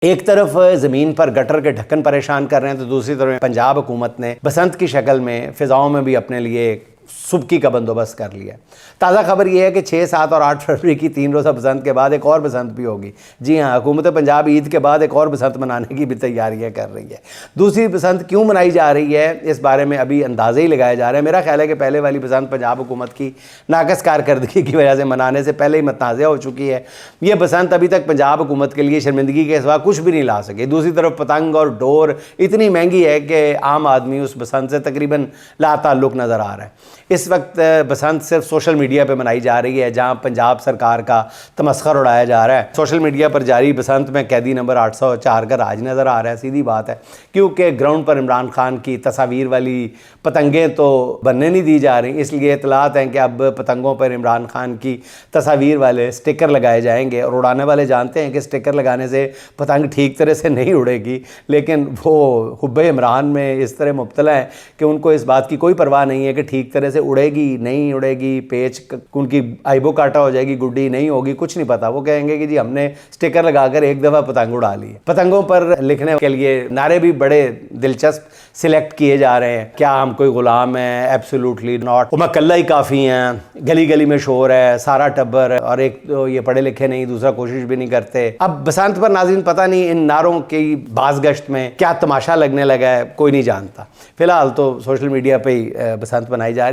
एक तरफ ज़मीन पर गटर के ढक्कन परेशान कर रहे हैं तो दूसरी तरफ पंजाब हुकूमत ने बसंत की शक्ल में फ़िज़ाओं में भी अपने लिए सुबकी का बंदोबस्त कर लिया। ताज़ा खबर यह है कि 6, 7 और 8 फरवरी की 3 रोज़ा बसंत के बाद एक और बसंत भी होगी। जी हाँ, हुकूमत पंजाब ईद के बाद एक और बसंत मनाने की भी तैयारियां कर रही है। दूसरी बसंत क्यों मनाई जा रही है, इस बारे में अभी अंदाजे ही लगाए जा रहे हैं। मेरा ख्याल है कि पहले वाली बसंत पंजाब हुकूमत की नाकस कारकर्दगी की वजह से मनाने से पहले ही मतनाज़ा हो चुकी है। ये बसंत अभी तक पंजाब हुकूमत के लिए शर्मिंदगी के सिवा कुछ भी नहीं ला सके। दूसरी तरफ पतंग और डोर इतनी महंगी है कि आम आदमी उस बसंत से तकरीबन लाताल्लुक़ नज़र आ रहा है। इस वक्त बसंत सिर्फ सोशल मीडिया पे मनाई जा रही है, जहां पंजाब सरकार का तमस्खर उड़ाया जा रहा है। सोशल मीडिया पर जारी बसंत में कैदी नंबर 804 का राज नज़र आ रहा है। सीधी बात है, क्योंकि ग्राउंड पर इमरान खान की तस्वीर वाली पतंगें तो बनने नहीं दी जा रही, इसलिए इतलात हैं कि अब पतंगों पर इमरान खान की तस्वीर वाले स्टिकर लगाए जाएंगे। और उड़ाने वाले जानते हैं कि स्टिकर लगाने से पतंग ठीक तरह से नहीं उड़ेगी, लेकिन वो हुब्बे इमरान में इस तरह मुब्तला है कि उनको इस बात की कोई परवाह नहीं है कि ठीक तरह से उड़ेगी नहीं उड़ेगी, पेच उनकी आइबो काटा हो जाएगी, गुड्डी नहीं होगी, कुछ नहीं पता। वो कहेंगे कि जी हमने स्टिकर लगाकर एक दफ़ा पतंग उड़ा ली। पतंगों पर लिखने के लिए नारे भी बड़े दिलचस्प सिलेक्ट किए जा रहे हैं। क्या हम कोई गुलाम हैं? Absolutely not. मैं कल्ला ही काफ़ी हैं, गली गली में शोर है, सारा टब्बर, और एक तो ये पढ़े लिखे नहीं, दूसरा कोशिश भी नहीं करते। अब बसंत पर नाज़रीन पता नहीं इन नारों की बाज़गश्त में क्या तमाशा लगने लगा है, कोई नहीं जानता। फिलहाल तो सोशल मीडिया पे ही बसंत मनाई जा रही है।